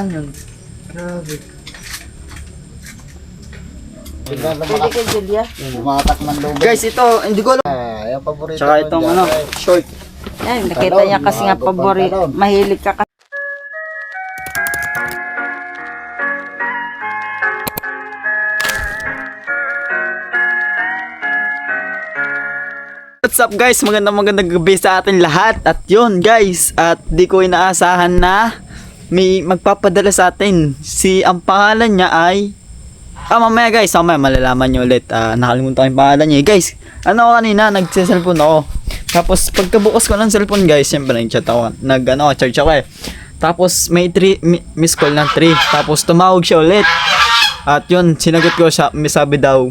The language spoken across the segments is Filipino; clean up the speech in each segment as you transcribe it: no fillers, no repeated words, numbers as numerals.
Yun. Grabe. Pwede kay Julia. Lumatak ng loob. Guys, ito, hindi ko alam. Yung paborito Tsaka ko itong dyan, ano, guys. short. Ay, nakita niya kasi nga paborito. talon. Mahilig ka kasi. What's up guys? Magandang gabi sa atin lahat. At yun guys, at di ko inaasahan na may magpapadala sa atin. Ang pangalan niya ay mamaya guys, mamaya malalaman niyo ulit. Nakalimutan ko yung pangalan niya. Guys, ano kanina, nagse-cellphone ako. Tapos pagkabukas ko ng cellphone guys, syempre nag-chat ako. Charge ako eh. Tapos may miss call ng 3. Tapos tumawag siya ulit. At yun, sinagot ko siya. May sabi daw,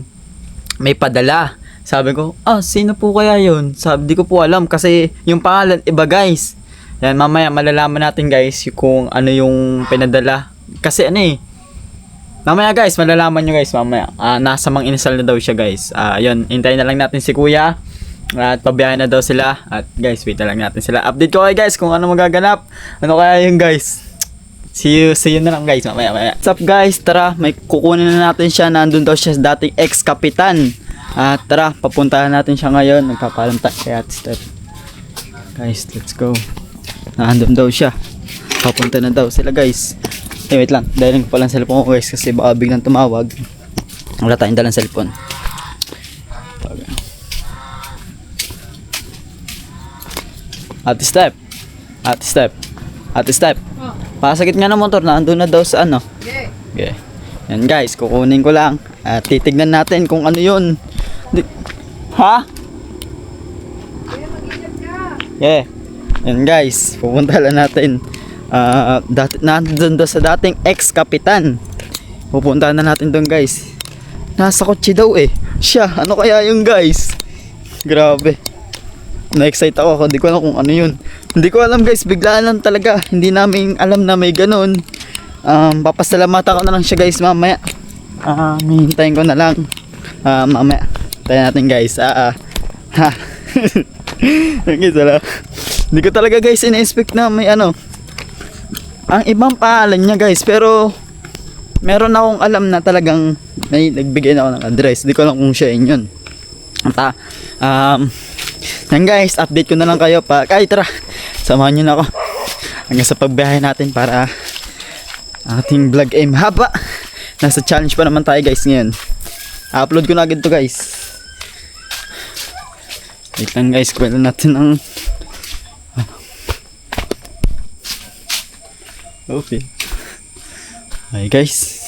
may padala. Sabi ko, sino po kaya yun? Sabi, di ko po alam kasi yung pangalan iba guys. Yan, mamaya malalaman natin guys kung ano yung pinadala. Kasi mamaya guys, malalaman nyo guys mamaya. Nasa mang inisal na daw siya guys. Yun, hintayin na lang natin si kuya. At pabiyahin na daw sila. At guys, wait na lang natin sila. Update ko kayo guys kung ano magaganap. Ano kaya yun guys. See you na lang guys mamaya. What's up guys, tara, may kukunin na natin siya. Nandun daw siya dating ex-kapitan. Tara, papuntahan natin siya ngayon. Nagpapalam tayo kay Ate Steph. Guys, let's go. Nandun daw siya. Papunta na daw sila guys. Wait lang, dahil ko palang cellphone ko guys kasi baka biglang tumawag. Wala tayong dalang cellphone. Ate Steph. Pasakit nga ng motor, nandun na daw sa ano. Okay. Yan guys, kukunin ko lang. At titignan natin kung ano yun. Ha? Yeah. Yan guys, pupunta lang natin. Nandun daw sa dating ex-kapitan. Pupunta na natin doon guys. Nasa kotse daw eh. Siya, ano kaya yung guys? Grabe. Na-excite ako, hindi ko alam kung ano yun. Hindi ko alam guys, biglaan lang talaga. Hindi namin alam na may ganun. Papasalamatan ko na lang siya guys mamaya. Hihintayin ko na lang. Mamaya. Tayo natin guys. Hindi ko talaga guys ina-expect na may ano. Ang ibang pangalan niya guys. Pero meron akong alam na talagang nagbigay na ako ng address. Hindi ko alam kung siya yun. Yan guys, update ko na lang kayo pa. Tara, samahan nyo na ako hanggang sa pagbiyahe natin para ating vlog ay mahaba. Nasa challenge pa naman tayo guys ngayon. Upload ko na agad to guys. Wait lang guys, kwento natin ang okay. Hi guys,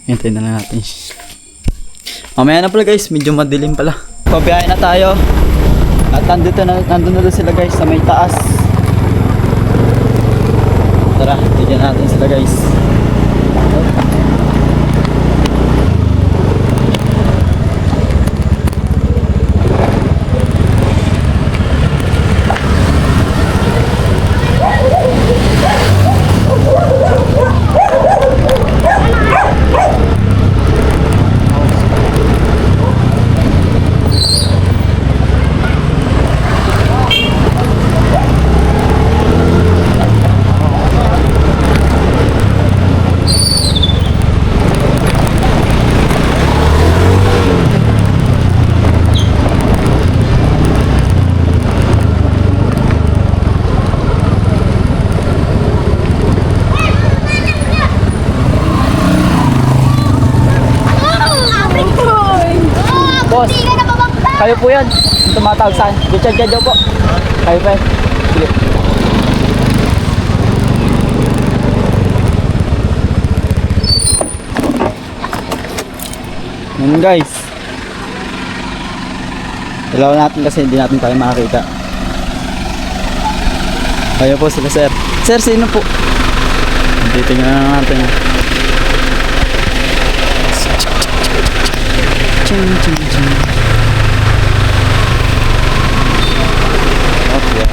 hintayin na lang natin. Mamaya na pala guys, medyo madilim pala. Pabiyahe na tayo. At nandun na doon sila guys sa may taas. Tara, tignan natin sila guys. Boss, kayo po yan. Tumatawag saan? Richard Jadjo po. Kayo po yan. Sige. Yan guys. Ilaw natin kasi hindi natin tayo makakita. Kayo po sila sir. Sir, sino po? Titingnan na natin. Okay.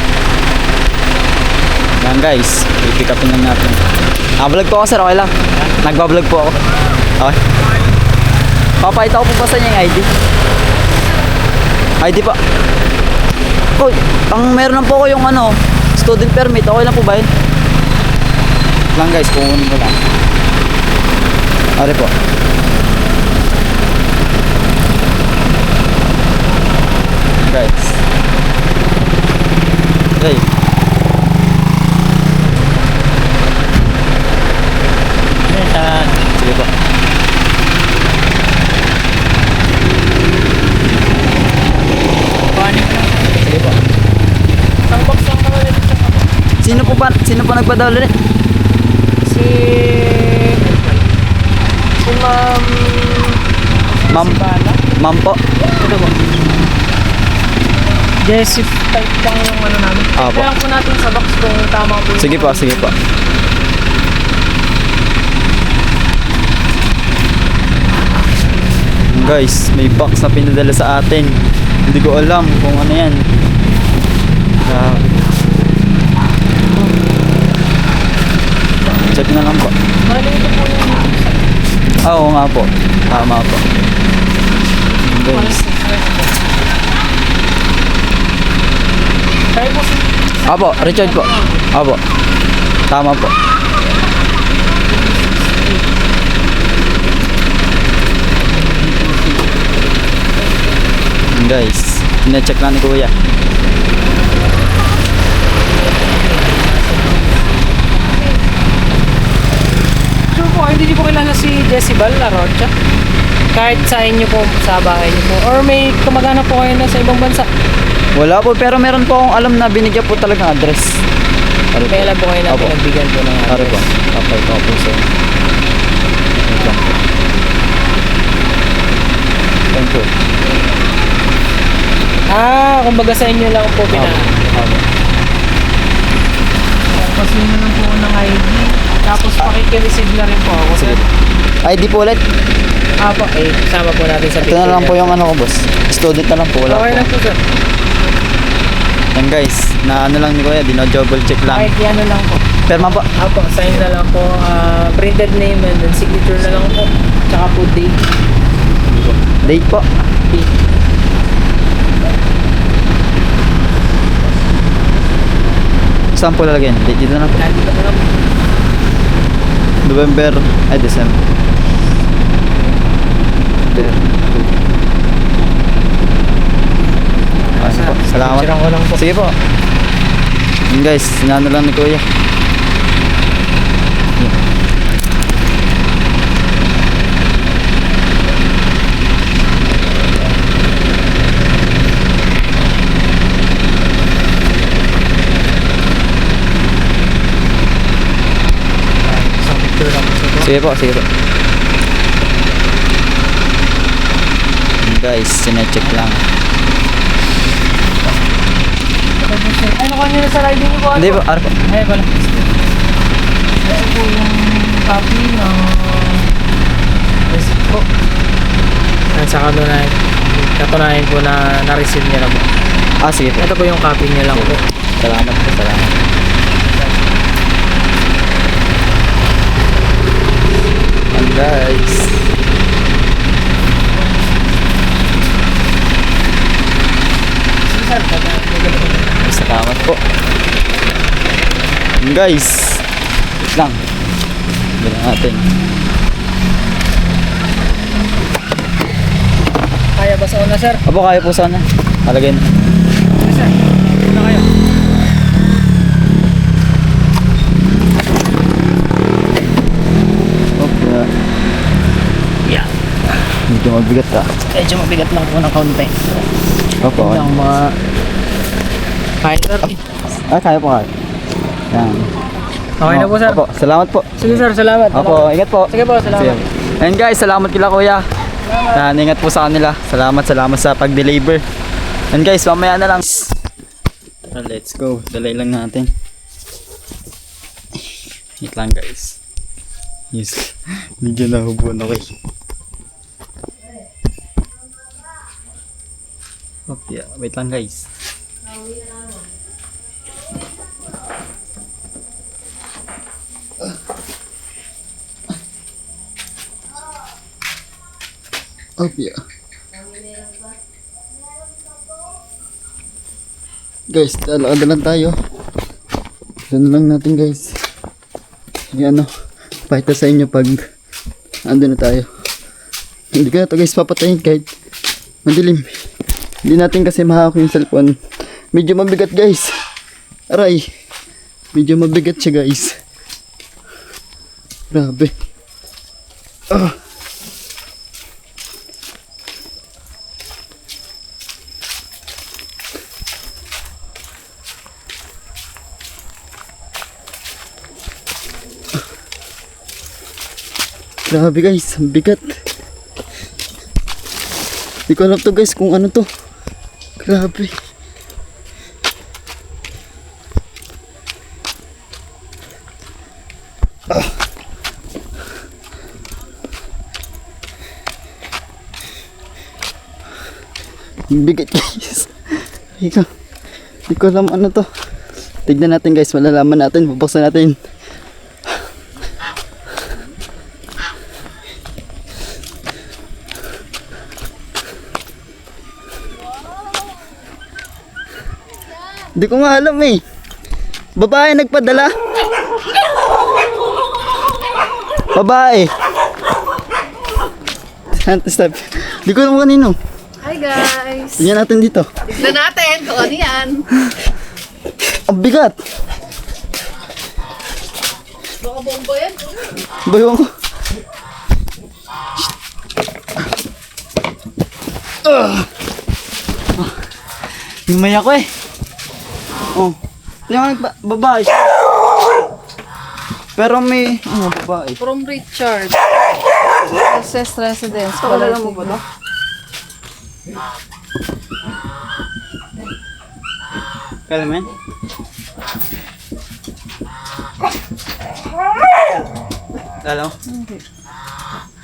Yan guys, i-pick upin lang natin. Vlog po ako sir, okay lang. Nagbablog po ako. Okay. Papakita ko po ba sa inyo yung ID? ID pa. Meron lang po ko yung student permit. Okay lang po ba yun? lang guys, kukunin ko lang. Ari po. Guys. Okay. Sige po. Sige po. Sino po nagpadala ulit? Si Ma'am... Ma'am. Ma'am po. Ano ba? Jessie type lang yung ano namin. Apo. Kaya po natin sa box kung tama po. Sige po, sige po. Guys, may box na pinadala sa atin. Hindi ko alam kung ano yan. Check na lang po. Mali ito po yung... Oo nga po. Tama po. Guys. Kaya po si... Apo, Richard po. Apo. Tama po. Guys, pina-check lang ni Kuya. Sure po, hindi niyo po kilala si Jessie Bal Arocha? Kahit sa inyo po, sa bahay niyo po. Or may kamag-anak po kayo na sa ibang bansa. Wala po, pero meron po akong alam na binigyan po talaga ng address. Ari po. May alam po kayo na Opo. pinagbigyan po ng Ari po. Kapay ko po sir. Wait lang po. Thank you. Kumbaga sa inyo lang po Apo. Tapos yun na lang po ng ID. Tapos pakikireceive na rin po ako. Sige. ID po ulit. Apo, sama po natin sa Ito na lang po yung ano ko boss. Student na lang po. Wala Okay po. lang po sir. Yan guys, na ano lang ni Kuya, dino-double check lang. Kahit ano lang po. Perma po. Apo, sign na lang po. Printed name and then signature na lang po. Tsaka po date. Date po. Saan po lalagyan? Date dito na po. Dito po lang. November, ay December. Ano po? Salamat. Picturean ko lang po. Sige po. Yun guys, sinano lang ni Kuya. Isang picture lang po sir. Sige po, sige po. Yun guys, sinecheck lang. Ano kanina sa ID niyo po? Hindi po, ano po? Ay, wala. Ito po yung copy ng receipt po. At saka doon ay katunayan po na na-receive niya na po. Ah, sige po. Ito po yung copy niya lang po. Salamat po, salamat. Yan guys. Sige sir, Salamat po. Yan guys. Wait lang. Ganun natin. kaya ba sa una sir? Apo, kaya po sana. Halagay na. Sige sir, una kayo. Okay. Yeah. Medyo mabigat ah. Medyo mabigat lang po ng kaunti. Opo. Yun lang mga... Kaya sir. Ah, kaya po kaya. Yan. Okay na po sir. Opo, salamat po. Sige sir, salamat. Opo, ingat po. Sige po, salamat. Sige. And guys, salamat kila Kuya. Ingat po sa kanila. Salamat sa pag-deliver. And guys, mamaya na lang. Let's go. Dalay lang natin. Wait lang guys. Yes. Medyo nahubuan ako eh. Okay, wait lang guys. Okay. Guys, lalakad na lang tayo. Ito na lang natin guys. Yan o. Pakita sa inyo pag andun na tayo. Hindi ko na ito guys papatayin kahit madilim. Hindi natin kasi mahawak yung cellphone. Medyo mabigat guys. Aray. Medyo mabigat siya guys. Grabe. Ah. Grabe guys, ang bigat. Hindi ko alam to guys kung ano to. Grabe. Ang bigat guys. Hindi ko alam ano to. Tignan natin guys, malalaman natin, bubuksan natin. Hindi ko nga alam eh. Babae nagpadala. Babae. Stop. Hindi ko alam kanino. Hi guys! Tingnan natin dito. Tignan natin kung ano yan. Ang bigat. Baka bomba yan. Bayo ko. Lumay ako eh. Oh. Tingnan ko babae siya. Pero may babae. From Richard. SS Residence. Wala lang mo ba to? Kalaman? Alam?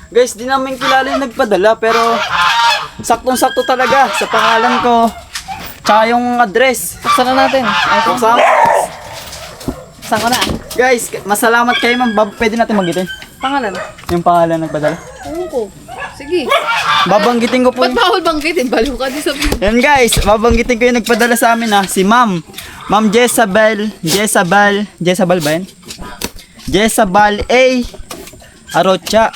Guys, di namin kilala yung nagpadala pero saktong-sakto talaga sa pangalan ko. Tsaka yung address. Buksan na natin. Ay, Kasama. saan ko na? Guys, masalamat kayo ma'am. Pwede natin magitin Pangalan? yung pangalan nagpadala. Ewan ko. Sige. Babanggitin ko po Ba't yung... bawal banggitin? Baliw ka di sabihin. Yan guys, babanggitin ko yung nagpadala sa amin ha. Si Ma'am Jezabel ba yan? Jezabel A. Arocha.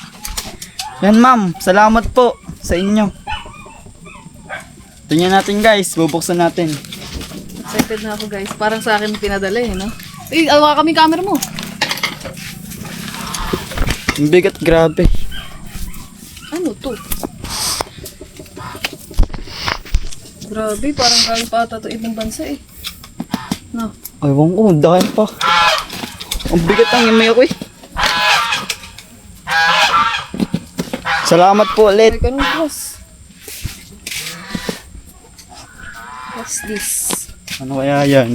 Yan ma'am, salamat po sa inyo. Tingnan natin guys, bubuksan natin. Excited na ako guys. Parang sa akin pinadala eh, no? Eh, awa kami camera mo. Ang bigat, grabe. Ano to? Grabe, parang galing pa ata ito ibang bansa eh. No. Ewan ko, dahil pa. Ang bigat ang imay ako eh. Salamat po ulit. May ganun plus. What's this? Ano kaya yan?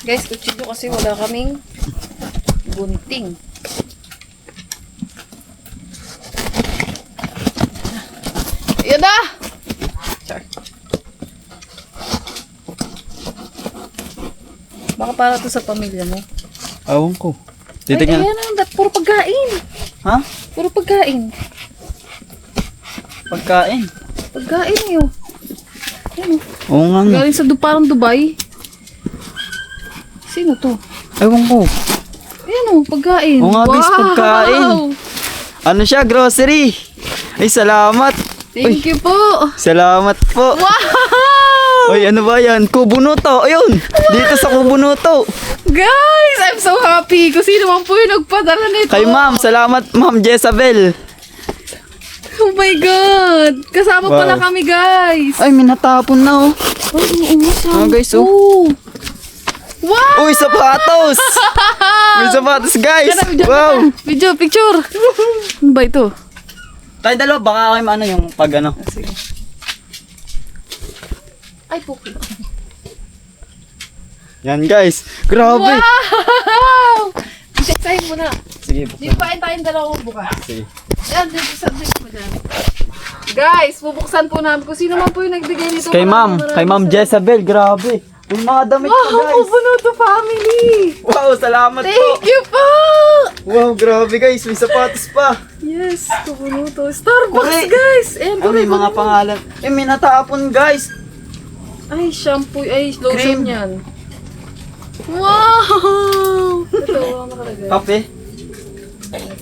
Guys, kutsilyo kasi wala kaming gunting. Yan na! Sorry. Baka para to sa pamilya mo. Ewan ko. Ay, Titignan. ayan ang puro pagkain. Ha? Puro pagkain. Pagkain. Pagkain yun. Ayan o. Oo nga nga. Galing sa parang Dubai. Sino to? Ewan ko. Ayan o, pagkain. Oo nga, guys, pagkain. Ano siya? Grocery. Ay, salamat. Thank you po. Salamat po. Wow! Ay, ano ba yan? Kubunuto. Ayun. Dito sa Kubunuto. Guys, I'm so happy. Kung sino man po yung nagpadala nito. Kay ma'am. Salamat, Ma'am Jezabel. Oh my God. Kasama Wow. pala kami, guys. Ay, minatapon na oh. Ay, oo, guys, oh. Wow! Uy, sapatos. May sapatos, guys. Video, Wow. Video, picture. Ano ba ito? Tayo dalawa, baka kayo ano yung pag ano. Sige. Ay, puki. Yan, guys. Grabe. Wow! Check mo na. Sige, Di pa tayong dalawang bukas. Sige. Ayan, dito sa dito mo dyan. Guys, bubuksan po namin kung sino man po yung nagbigay nito. Kay ma'am. Kay Ma'am Jezabel. Grabe. May mga damit Wow, pa, guys. Kubunuto family. Wow, salamat po. Thank you po. Wow, grabe, guys. May sapatos pa. Yes, Kubunuto. Starbucks, Kuri. guys. Ayan, Oh, may mga pangalan. Eh, may natapon, guys. Ay, shampoo. Ay, lotion Cream. yan. Wow! Ito, wala nakalagay. Kape.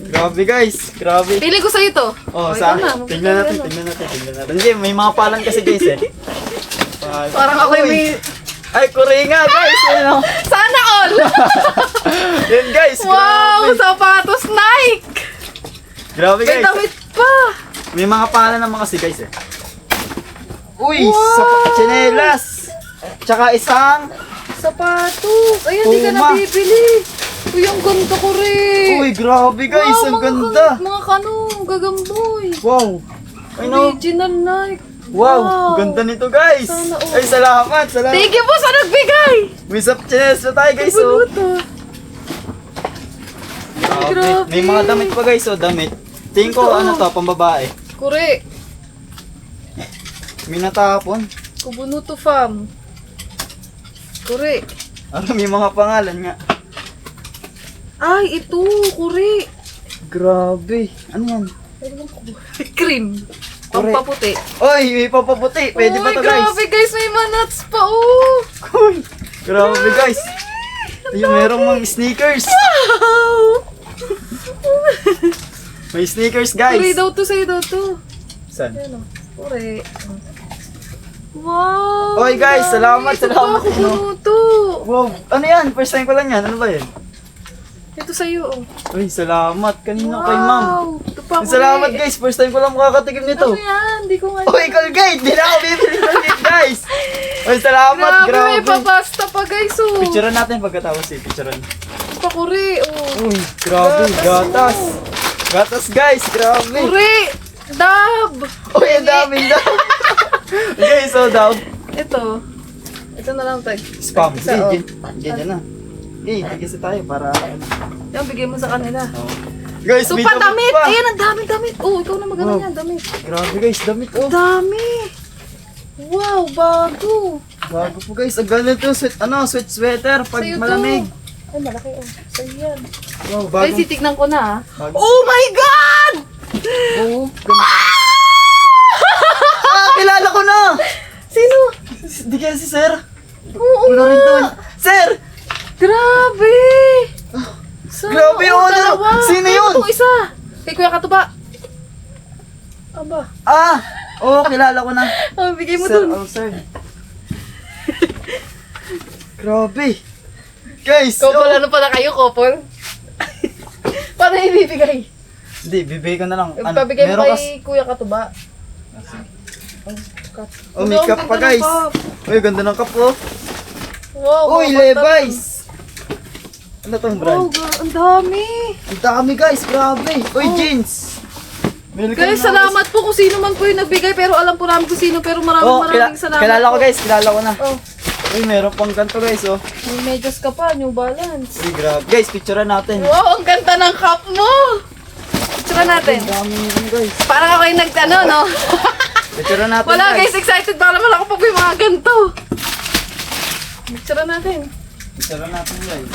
Grabe guys, grabe. Pili ko sa'yo to. Oh, ikaw sa na, tingnan natin, magpapalala. tingnan natin, tingnan natin. Hindi, may mga palan kasi guys eh. Parang ako yung may... Ay, kuringa guys! Ano? Sana all! Yan guys, Wow! grabe. Sapatos Nike! Grabe May guys. damit pa! May mga palan naman kasi guys eh. Uy, Wow! tsinelas! Tsaka isang... Sapatos! Ayan, di ka Puma. nabibili! Uy, ang ganda ko rin! Uy, grabe guys, Wow, ang mga ganda! Mga kano, gagamboy! Wow! Ay no! Original Nike! Wow! Ganda nito guys! Sana all. Ay, salamat! Salamat! Thank you po sa nagbigay! May tsinelas na tayo guys oh! Bunuto. Grabe. May mga damit pa guys oh, damit. Tingin ko Ito, ano oh. to, pambabae. Kure, May natapon. Kubunuto fam. Kure. Ano, may mga pangalan nga. Ay, ito, kure. Grabe. Ano yan? Cream. Kure. Pampaputi. Oy, may papaputi. Pwede ba Uy, to guys? grabe guys, may manats pa, oh. Uy, grabe guys. Ay, merong mga sneakers. Wow. May sneakers Kure guys. daw to, sa'yo daw to. Saan? Ayan, oh. Kure. Wow. Oy, guys, salamat, Ito salamat, pa, Kubunuto. Wow, ano yan? First time ko lang yan. Ano ba yan? Ito sa'yo, oh. Uy, salamat. Kanino kay ma'am? Wow. Ito pa, Kure. Salamat guys. First time ko lang makakatikim nito. Ano yan? Di ko nga. Uy, Colgate! Di na ako bibili ng Colgate guys. Uy, salamat. Grabe, may Grabe. papasta pa guys, oh. Picturean natin pagkatapos eh. Picturean. Ito pa, Kure, oh. Uy, grabe. Gatas. Gatas guys. Grabe. Kure! Dab! Uy, ang daming daw. Okay, so daw. Ito. Ito na lang tag. Spam. Isa, oh. Ganyan na. Okay, kasi tayo para... Yan, bigay mo sa kanila. Oh. Guys, So, may pa damit! pa. Ayan, ang dami damit. Oh, ikaw na maganda Wow. yan, damit. Grabe guys, damit oh. Dami! Wow, bago. Bago po guys, ang ganito sweat sweater pag Sa'yo to. malamig. Ay, malaki oh. Sa'yo yan. Wow, Guys, bago. titignan ko na ah. Bago. Oh my God! Oh, kilala ko na! Sino? Di kaya si Sir? Oo Wala rin to. nga. Sir! Grabe! Grabe, oh, ano? Sino yun? Ito, isa. Kay Kuya Katuba. Aba. Ah! Oo, kilala ko na. Oh, bigay mo Sir, dun. oh, sir. Grabe. Guys, Couple, ano pala kayo, couple? Paano ibibigay? Hindi, bibigay ko na lang. Pabigay mo meron kay Kuya Katuba. Oh, may cup pa guys. Uy, ganda ng cup oh. Wow, Uy, mga Levi's. Ano tong Wow, brand? ang dami. Ang dami guys, grabe. Uy, jeans. Meron ka Guys, na- salamat po kung sino man po yung nagbigay. Pero alam po namin kung sino. Pero Oh, maraming salamat kilala ko po. guys, kilala ko na. Oh, Uy, meron pang ganito guys oh. may medyas ka pa. New Balance. Uy, grabe. Guys, picturean natin. Wow, ang ganda ng cup mo. Picture natin. Ang dami yun guys. Parang ako yung nagtano, no? Picturean natin Wala guys, excited para naman ako pag may mga ganito. Picture natin. Picturean natin guys.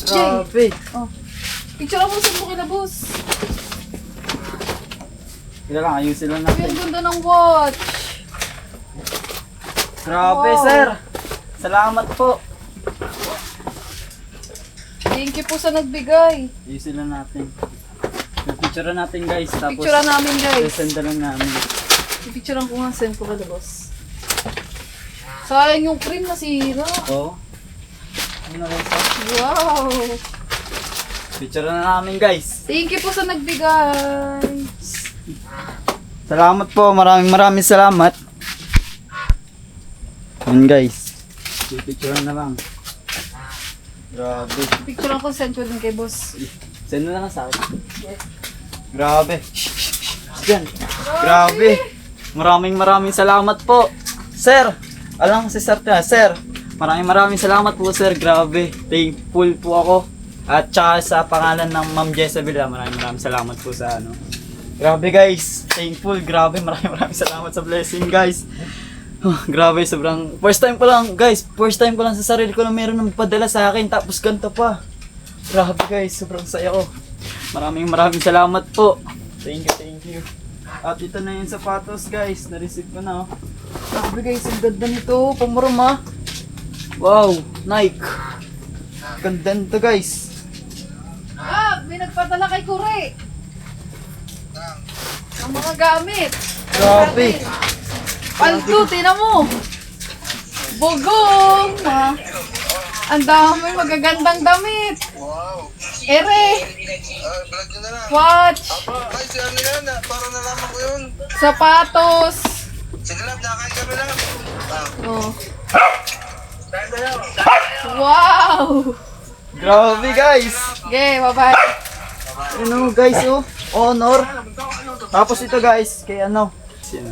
Jay. Grabe. Picture mo sa bukin na boss. Kila lang, ayusin lang Uy, natin. ang ganda ng watch. Grabe, Wow. sir. Salamat po. Thank you po sa nagbigay. Ayusin lang natin. Picturean natin guys. Tapos, Picture namin guys. send na lang namin. Picturean ko nga, send ko ka boss. Sayang yung cream nasira. Oo. Ano guys? Wow. Picturean na namin guys. Thank you po sa nagbigay. Salamat po. Maraming salamat. Yun guys. Picturean na lang. Grabe. Picturean ko, send ko din kay boss. Send na lang sa akin. Grabe. Yan. Grabe. Maraming salamat po. Sir. Alam ko si Sir ta. Sir. Maraming salamat po sir. Grabe. Thankful po ako. At saka sa pangalan ng Ma'am Jezebel. Maraming salamat po sa ano. Grabe guys. Thankful. Grabe. Maraming salamat sa blessing guys. Grabe, sobrang first time ko lang guys, first time ko lang sa sarili ko na meron ng padala sa akin tapos ganito pa. Grabe guys, sobrang saya ko. Maraming salamat po. Thank you. At ito na yung sapatos guys, na-receive ko na oh. Grabe guys, ang ganda nito, pamurma. Wow, Nike. Ganda nito guys. Ah, may nagpadala kay Kure. Ang mga gamit. Grabe. Paldo, tinan mo. Bugong. Ha? Ang dami magagandang damit. Ere. Vlog nyo na lang. Watch. Ay, si ano yan? Para nalaman ko yun. Sapatos. Sige lang, nakain kami lang. Oh. Wow. Grabe guys. Okay, bye-bye. Ano guys oh. Honor. Tapos ito guys. Kay ano. Sino?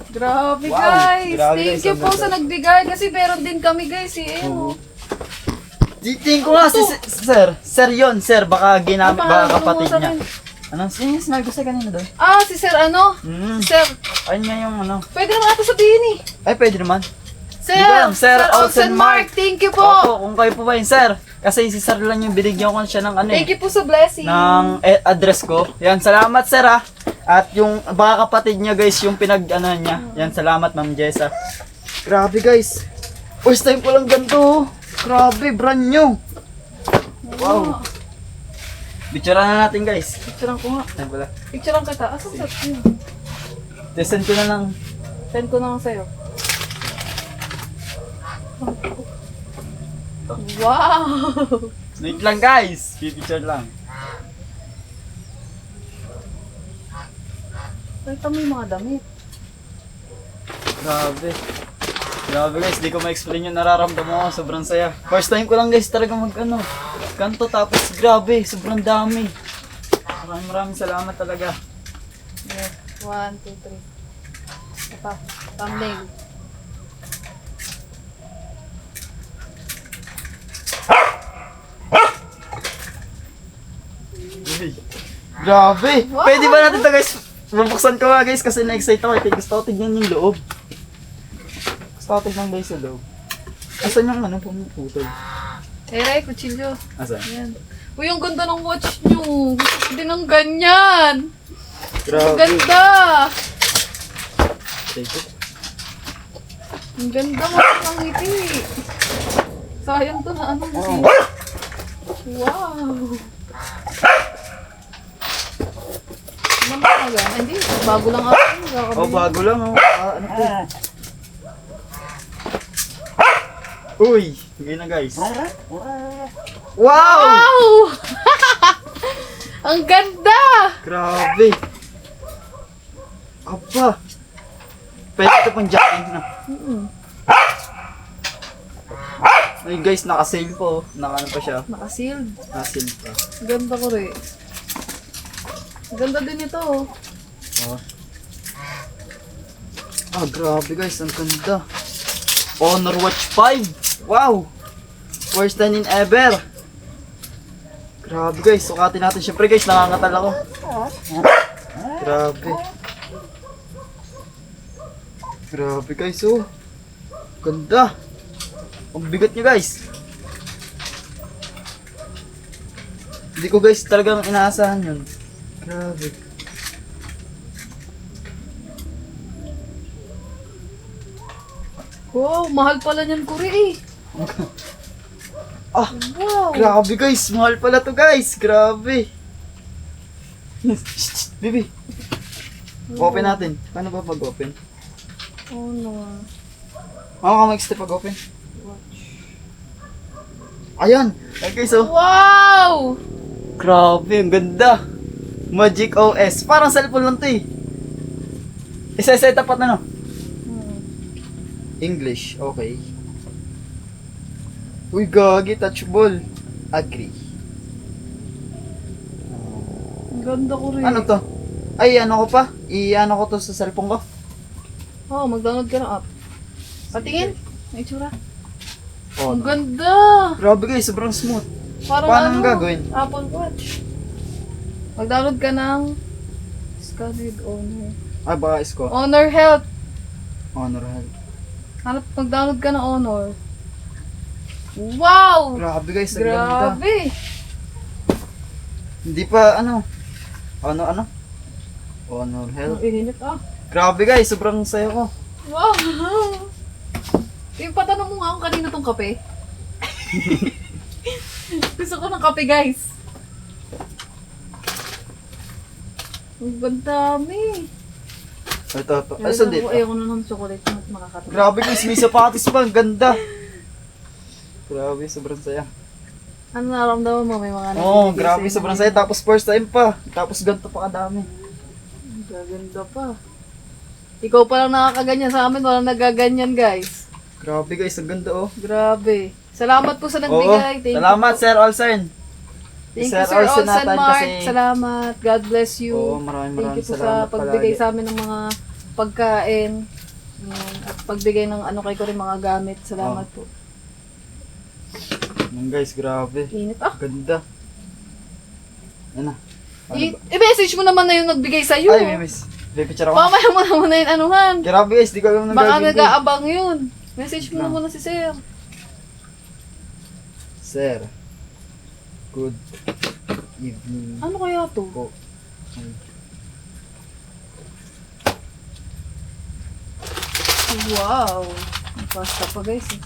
Grabe Wow. guys. Grabe, Thank guys. you Ang po ganda. sa nagbigay kasi meron din kami guys eh. Tingin ko nga si sir. Sir yun. Sir. Baka ginamit. Baka kapatid niya. Anong sinabi ko sa kanina doon? Ah, si Sir ano? Hmm. Si Sir. Ayun nga yung ano. Pwede naman ata sabihin eh. Ay pwede naman. Sir, Di ba, Sir Olsen Mark. Thank you po. Opo, kung kayo po ba yun, sir? Kasi si sir lang yung binigyan ko siya ng ano Thank eh. you po sa blessing. Ng address ko. Yan, salamat sir ha. At yung baka kapatid niya guys, yung pinag ano niya. Yan, salamat ma'am Jessa. Grabe guys. First time ko lang ganito oh. Grabe, brand new. Wow. Picturean na natin guys. Picturean ko nga. Yan pala. Picturean kita. Asan sa Send ko na lang. Send ko na lang sa'yo. Wow! Wait lang guys. Picture lang. Nakita mo yung mga damit. Grabe. Grabe guys, di ko ma-explain yung nararamdaman ko. Sobrang saya. First time ko lang guys talaga mag-ano. Kanto tapos grabe, sobrang dami. Maraming salamat talaga. Yes. 1, 2, 3. Ito. Thumbnail. Uy, grabe. Wow. Pwede ba natin ito guys? Mabuksan ko nga guys kasi na-excite ako. Gusto ko tignan yung loob. Gusto ko tignan guys sa loob. Asan yung ano pumuputol? Ere, kutsilyo. Asan? Ayan. Uy, ang ganda ng watch nyo. Gusto ko din ng ganyan. Ang Grabe. ganda. Take it. Ang ganda mo ng ngiti. Sayang to na ano kasi. Wow. Ano talaga? Hindi, bago lang ako. Oh, bago lang oh. Ano to? Uy, sige na guys. Wow! Wow! Ang ganda! Grabe. Aba. Pwede ito pang jacket na. Ay guys, naka-sale po. Naka-ano pa siya. Naka-sealed. Naka-sale pa. Ganda ko rin. Ganda din ito. Oh. Oh. Ah, grabe guys. Ang ganda. Honor Watch 5. Wow! Worst time in ever. Grabe guys. Sukatin natin. Siyempre guys, nangangatal ako. Grabe. Grabe guys, oh. Ganda. Ang bigat niya guys. Hindi ko guys talagang inaasahan yun. Grabe. Wow, mahal pala niyan kuri eh. Ah, Wow. grabe guys. Mahal pala to guys. Grabe. Bibi. Open natin. Paano ba pag-open? Oh no. Mama ka mag-step pag-open. Ayan. Okay, so. Wow! Grabe, ang ganda. Magic OS. Parang cellphone lang to eh. Isa-set up at ano? English. Okay. Uy, gagi. Touchable. Agree. Ang ganda ko rin. Ano to? Ay, ano ko pa? I-ano ko to sa cellphone ko. Oh, mag-download ka ng app. Patingin. May itsura. Oh, Ang ganda! grabe guys, sobrang smooth. Parang Paano ano, ang gagawin? Apple Watch. Mag-download ka ng Scarlet Honor. Ay, baka isko. Honor Health. Honor Health. Hanap, mag-download ka ng Honor. Wow! Grabe guys, ang ganda. Grabe! Hindi pa ano? Ano? Honor Health. Ang init ah. Grabe guys, sobrang saya ko. Wow! Yung patanong mo nga kung kanino tong kape. Gusto ko ng kape, guys. Ang dami. Ito. Ay, saan dito? Ayoko na ng chocolate na makakatawa. Grabe guys, may sapatos pa. Ang ganda. Grabe, sobrang saya. Ano naramdaman mo? May mga Oo, nagbibigay grabe, sa'yo sobrang ng- saya. Tapos first time pa. Tapos ganito pa kadami. Gaganda pa. Ikaw pa lang nakakaganyan sa amin. Walang nagaganyan, guys. Grabe guys, ang ganda oh. Grabe. Salamat po sa Oo, nagbigay. Thank salamat you. Sir Olsen. Thank Sir you, Sir Olsen Olsen natin Mark. kasi- Salamat. God bless you. Oo, maraming Thank you po salamat sa pagbigay palagi. sa amin ng mga pagkain. At pagbigay ng ano kay ko rin mga gamit. Salamat po. Yan guys, grabe. Init. Ah, Ganda. Yan na. i-message mo naman na yung nagbigay sa'yo. Ay, may miss. May picture ako. Mamaya mo naman na yung anuhan. Grabe guys, di ko alam na Baka gagawin ko. nag-aabang yun. Message mo na muna si Sir. Sir, good evening Ano kaya to? po. Wow. Ang pasta pa, guys. Eh.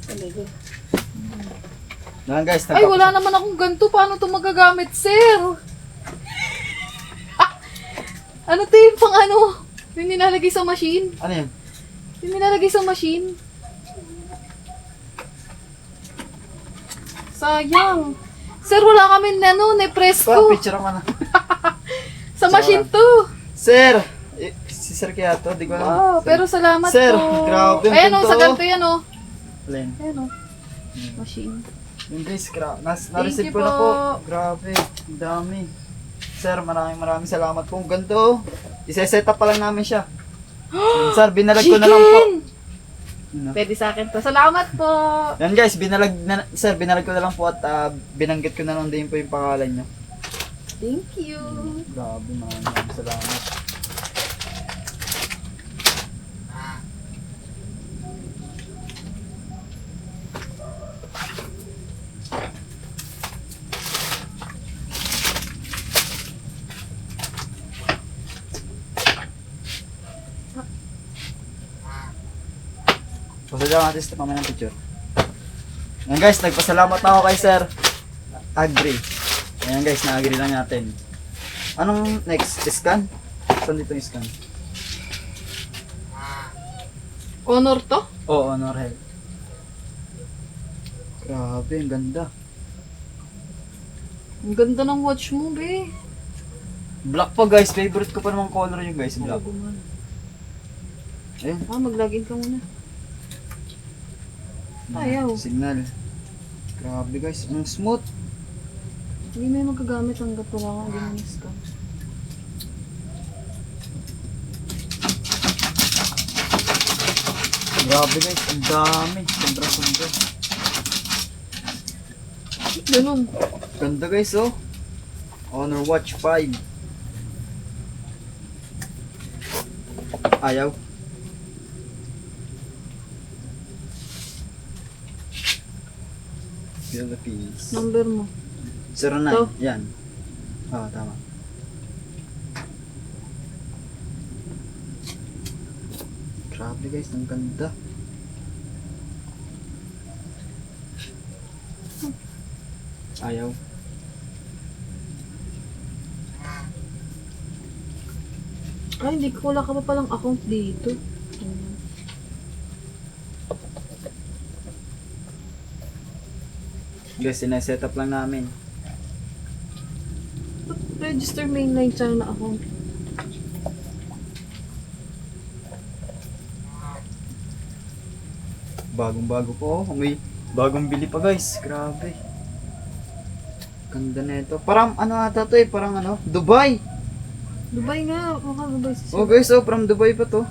Talaga. Yan guys, Ay, wala naman akong ganito. Paano ito magagamit, Sir? Ano to yung pang ano? Yung nilalagay sa machine? Ano yan? Yung nilalagay sa machine? Sayang. Sir, wala kami ano, Pa, Nepresco. picture ako na. Sa machine to. Sir! Si Sir kaya to, di ko alam. Wow, pero salamat Sir, po. grabe, ang Ayan o, ganda, sa oh. ganito yan o. Alin? Ayan o. Machine. Yung guys, Thank na-receive you ko na po. po. Grabe, ang dami. Sir, maraming salamat po. Ang ganda oh. Isa-set up pa lang namin siya. Sir, binalag ko na lang po. Ano? Pwede sa akin to. Salamat po. Yan guys, binalag ko na lang po at binanggit ko na lang din po yung pangalan niyo. Thank you. Grabe, maraming salamat. Pasalamat natin sa mamaya ng picture. Yan guys, nagpasalamat na ako kay Sir. Agree. Ayan guys, na-agree lang natin. Anong next? Scan? Saan dito yung scan? Honor to? Oo, honor health. Grabe, ang ganda. Ang ganda ng watch mo, be. Black pa guys, favorite ko pa namang color yung guys, black. Ayun. Mag-login ka muna. Ayaw. Signal. Grabe guys, ang smooth. Hindi may magagamit hanggat wala kang ginanis ka. Grabe guys, ang dami. Sobra. Ganun. Ganda guys oh. Honor Watch 5. Ayaw. Philippines. Number mo. 09. To? Yan. Tama. Grabe guys, ang ganda. Ayaw. Ay, hindi ko wala ka pa palang account dito. Guys, sineset up lang namin. Register mainline China account. Bagong-bago po. May bagong bili pa guys. Grabe. Ganda na ito. Parang ano ata to eh. Parang ano. Dubai. Dubai nga. Mukha Dubai si Oh guys, oh. From Dubai pa to.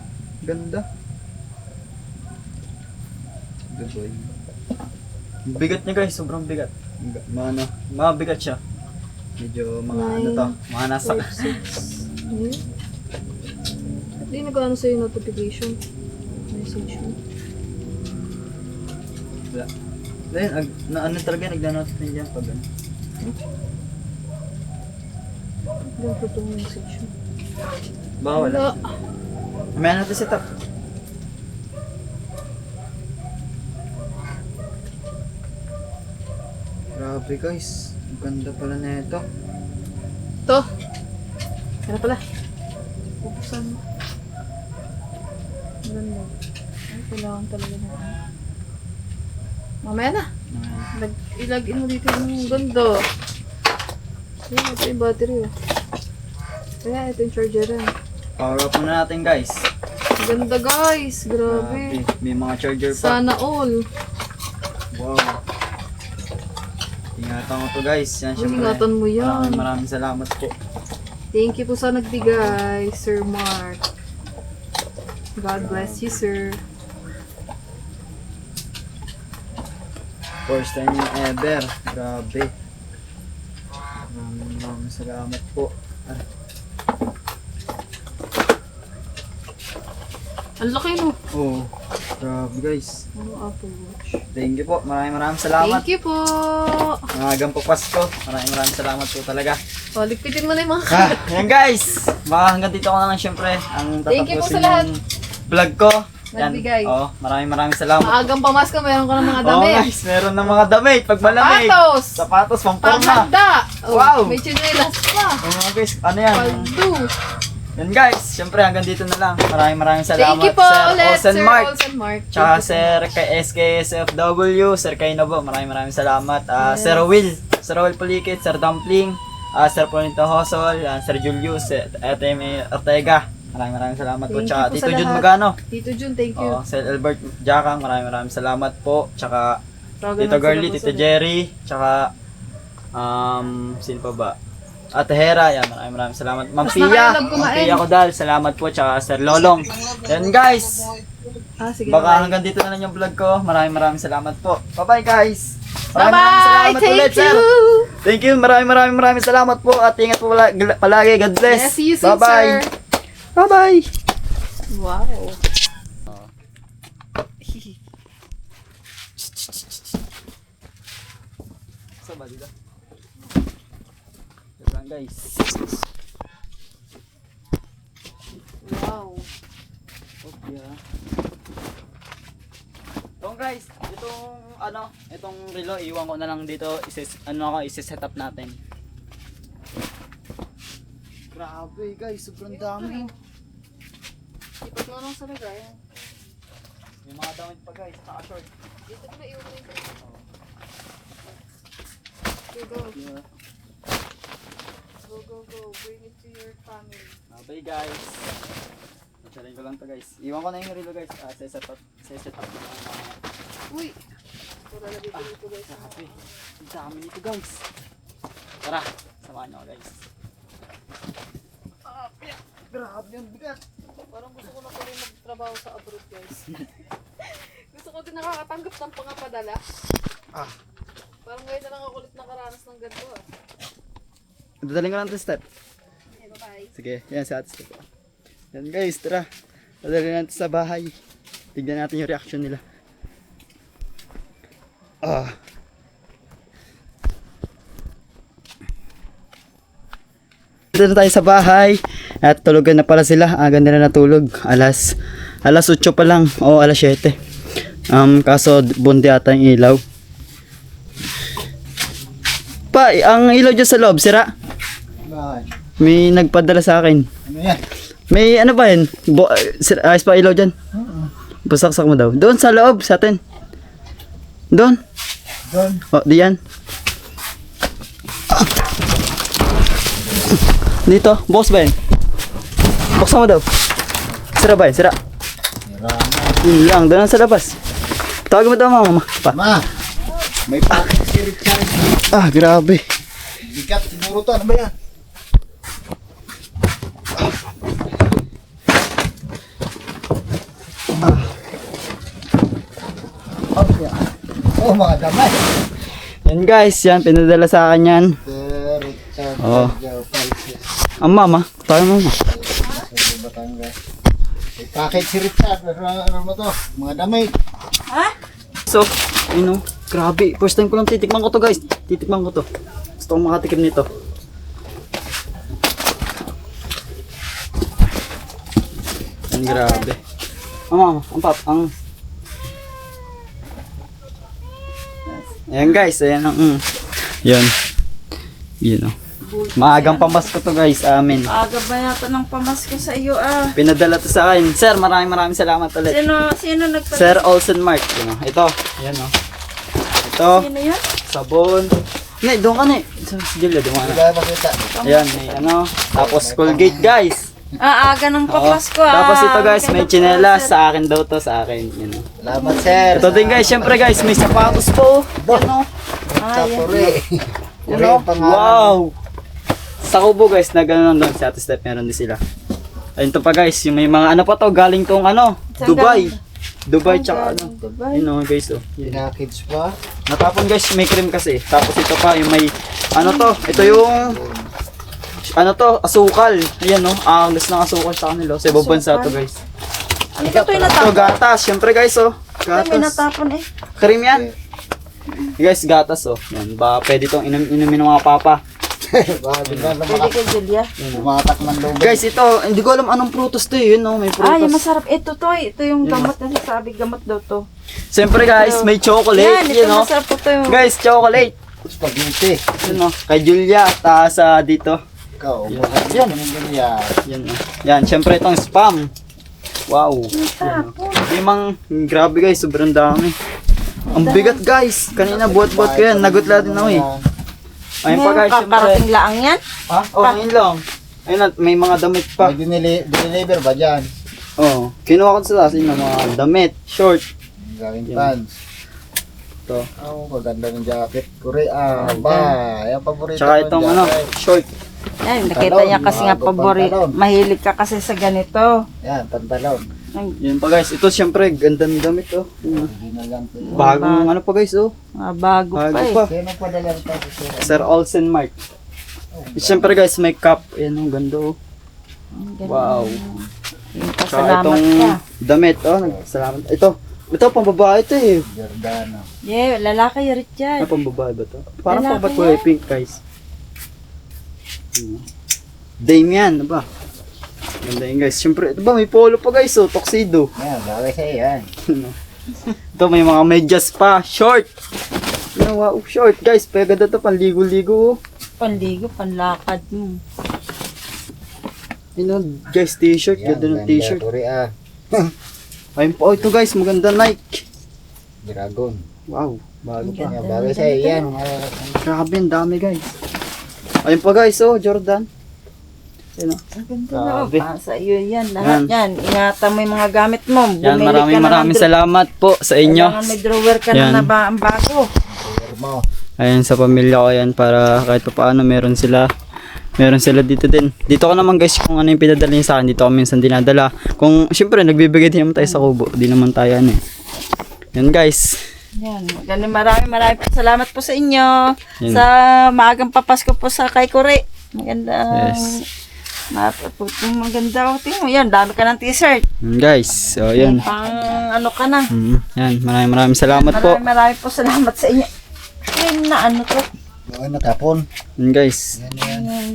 Ganda. Dubai. Bigat niya guys. Sobrang bigat. Mabigat siya. Medyo mga ano to. Mga nasa. 5, 6. Hindi nag-ano sa'yo notification. Message mo. Then, ano talaga nagda-note din dyan pag ano. Ganito itong message mo. Bawal. Wala. Mamaya natin set up. Grabe guys. Ang ganda pala na ito. Ito. Ano pala? Buksan mo. Ang ganda. Ay, kailangan talaga na. Mamaya na. Ilagin mo dito yung ganda. Ayan, ito yung battery. Oh. Ayan, ito yung charger. Power up muna natin guys. Ang ganda guys. Grabe. May mga charger pa. Sana all. Wow. Ingatan ko to guys. Yan Uy, syempre. ingatan mo yan. Maraming salamat po. Thank you po sa nagbigay, Sir Mark. God bless you, sir. First time yung ever. Grabe. Maraming salamat po. Ang laki no. Oh, grabe guys. Ano Apple Watch? Thank you po. Maraming salamat. Thank you po. Maagang po Pasko. Maraming salamat po talaga. O, ligpitin mo na yung mga Yan guys. Baka hanggang dito ko na lang syempre. Ang Thank you po tatapusin sa lahat. yung vlog ko. Yan. Nagbigay. Oh, maraming salamat. Maagang pamasko, meron ka ng mga Oh damit. guys, meron ng mga damit. Pag malamig. Sapatos. Sapatos, pamporma. Panghanda. Oh, Wow. may chinelas pa. Oh, mga guys, ano yan? Paldo. Yan guys, syempre hanggang dito na lang. Maraming salamat. Thank you po Sir ulit, Olsen Sir Mark. Olsen Mark. Tsaka Thank you Sir kay SKSFW, Sir Kainobo, maraming salamat. Sir Will Pulikit, Sir Dumpling, Sir Polito Hosol, Sir Julius, Ate Ortega. Maraming salamat po. Thank Tsaka you po Tito sa Jun lahat. Magano. Tito Jun, thank you. Sir Albert Jakang, maraming salamat po. Tsaka Tawagan Tito lang Girly, sila Tito po Jerry, tsaka sino pa ba? Ate Hera, yan, maraming salamat. Ma'am Mas Pia, nakailag Ma'am kumain. Pia Kodal, salamat po. Tsaka Sir Lolong. Yan guys. Sige. Baka bye. hanggang dito na lang yung vlog ko. Maraming salamat po. Bye-bye guys. Bye-bye. Salamat Thank ulit, you. sir. Thank you. Maraming salamat po. At ingat po palagi. God bless. Yes, see you soon, Bye-bye. sir. Bye-bye. Wow. So, ba dito? Diba guys? Wow. Okay. So guys, itong relo iwan ko na lang dito, isi-set up natin. Grabe guys, sobrang dami. Ipat mo lang sa lagay. May mga damit pa guys, naka short. Dito ko na iwan mo yung Go. Yeah. Go. Bring it to your family. Bye guys. Pagsarin ko lang to guys. Iwan ko na yung relo guys. Set up ko na. Uy! Pura na dito guys. Grabe. Ang dami nito guys. Tara, samahan nyo guys. Grabe yung bigat. Parang gusto ko na pala magtrabaho sa abroad guys. Gusto ko din nakakatanggap ng pangapadala. Parang ngayon na lang ako ulit nakaranas ng ganito ah. Dadaling ko lang ito step. Okay, bye-bye. Sige, yan sa atin step. Yan guys, tara. Dadalhin natin sa bahay. Tignan natin yung reaction nila. Dito na tayo sa bahay. At tulugan na pala sila. Aga nila natulog. Alas 8 pa lang. O alas 7. Kaso bundi ata yung ilaw. Pa, ang ilaw dyan sa loob, sira. May nagpadala sa akin. Ano yan? May ano ba yun? Ayos pa ilaw dyan? Pasaksak mo daw. Doon sa loob sa atin. Doon. Doon. O, diyan. Dito. Bukas ba yun? Buksan mo daw. Sira ba yun? Sira. Yun lang. Doon lang sa labas. Tawagin mo daw mama. Pa. Ma! May packet si Richard. Grabe. Bigat siguro to. Ano ba yan? Oh, mga damay. Yan guys. Yan. Pinadala sa akin yan. Richard. Oo. Ang mama. Tawagin mo mama. Batangas. May packet si Richard. Ano mo to? Mga damay. So, grabe. First time ko lang titikman ko to guys. Titikman ko to. Gusto kong makatikim nito. Ang grabe. Mama, ang pap, ang... Ayan guys, ayan ang... Yun. Yun o. Maagang pamasko to guys, amin. Aga ba yata ng pamasko sa iyo ah? Pinadala to sa akin. Sir, maraming salamat ulit. Sino nagpa... Sir Olsen Mark. Yun o. Ito. Ayan o. Ito. Sino yun? Sabon. Hindi, doon ka na eh. Si Julia, doon ka na. Wala makita. Ayan, may ano. Tapos Colgate guys. Aga ng Oo. pamasko ah. Tapos ito guys, may Maganda tsinelas. po, sir. Sa akin daw to, sa akin. Yun o. Salamat, sir. Ito din guys, syempre guys, may sapatos po. Yan o. Tapuri. Yan o. Wow. Sa Kubo guys, na gano'n lang sa Ate Step, meron din sila. Ayun to pa guys, yung may mga ano pa to, galing tong ano, Saan Dubai. galing? Dubai tsaka ano. Dubai. Yun o guys o. Pinakids pa. Natapon guys, may cream kasi. Tapos ito pa, yung may, ano to, ito yung, ano to, asukal. Ayan o, angas ng asukal sa kanila. Sa ibang bansa to guys. Ano ba ito yung Ito, natapon? gatas. Syempre guys o. Ay, may Gatas. natapon eh. Cream yan. Guys, gatas o. Yan, ba pwede itong inumin ng mga papa. Baka bigla Pwede kay Julia. lumatak ng lubid. Guys, ito, hindi ko alam anong prutos to yun o. May Ay, prutos. masarap. Ito yung gamot na sasabi. Gamot daw to. Siyempre guys, may chocolate. Yan, Yun ito o. masarap po to yung... Guys, chocolate. Spaghetti. Yun o. Kay Julia, sa dito. Ikaw, umuha yan. Yan. Yan o. Yan, siyempre itong spam. Wow. Limang, grabe guys, sobrang dami. Ang bigat guys. Kanina buhat-buhat ko yan. Nagutla din ako eh. Ayun pa guys, siyempre. Kakarating laang yan. Ha? Oh, ngayon lang. Ayun na, may mga damit pa. May dineliver ba dyan? Oh, kinuha ko sa asin ng mga damit, short. Galing Yan. pants. Ito. Oh, maganda ng jacket. Korea. Ba, yung paborito Tsaka kong itong jacket. ano, short. Ay, nakita Pantalon, niya kasi nga mga paborito. pantalon. Mahilig ka kasi sa ganito. Yan, pantalon. Yun pa guys, ito siyempre, ganda ng damit oh. Yun, Original lang to. bagong ano pa guys oh. Mga bago pa Bago eh. pa. Sino pa dala ito? Sir Olsen Mark. Siyempre guys, may cup. Ayan ang ganda oh. Wow. Yung Tsaka pasalamat itong ka. damit oh, nagsalamat. Ito pang babae ito eh. Giordano. Yeah, lalaki yung Richard. Ay, pang babae ba ito? Parang Lalaki pang ba't kulay pink guys. Damian, ano ba? Ganda yun guys. Siyempre, ito ba may polo pa guys oh, tuxedo. Yan, bagay sa'yo yan. Ito may mga medyas pa, short. Yan, wow, short guys. Paganda to, panligo-ligo oh. Panligo, panlakad mo. Yun oh, guys, t-shirt. Yan, Ganda ng t-shirt. Korea. Ayun po, ito guys, maganda Nike. Dragon. Wow, bago pa. Yan, bagay sa'yo yan. Grabe, ang dami guys. Ayun pa guys, oh, Jordan. Ayun oh. Ang ganda na. Grabe. Sa iyo yan. Lahat yan. Ingatan mo yung mga gamit mo. Yan, Bumili ka na maraming ng salamat po sa inyo. Kailangan may drawer ka Yan. na ba ang bago. Mo. Ayun, sa pamilya ko yan para kahit pa paano meron sila. Meron sila dito din. Dito ko naman guys kung ano yung pinadala niya sa akin. Dito ko minsan dinadala. Kung syempre nagbibigay din naman tayo sa Kubo. Di naman tayo ano eh. Yan guys. Yan. Maraming salamat po sa inyo. Yan. Sa maagang papasko po sa kay Kore. Maganda. Yes. Maganda. Tingnan mo yan. Dami ka ng t-shirt. Yan guys. So yan. Pang ano ka na. Yan. Maraming salamat po. Maraming po salamat sa inyo. Ayun na ano to. Yung natapon. Yan guys. Yan yan.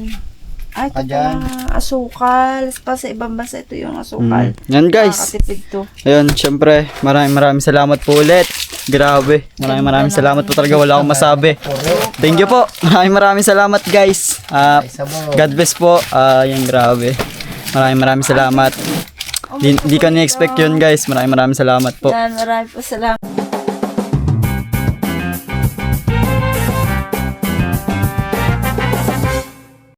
Ay, ito Ayan. pala, asukal. Pa sa ibang bansa ito yung asukal. Yan guys. Nakakatipid to. Ayun, syempre, maraming salamat po ulit. Grabe. Maraming salamat po talaga. Wala akong masabi. Thank you po. Maraming salamat guys. Isa mo. God bless po. Yan, grabe. Maraming salamat. Di ka na-expect yun guys. Maraming salamat po. Yan, maraming po salamat.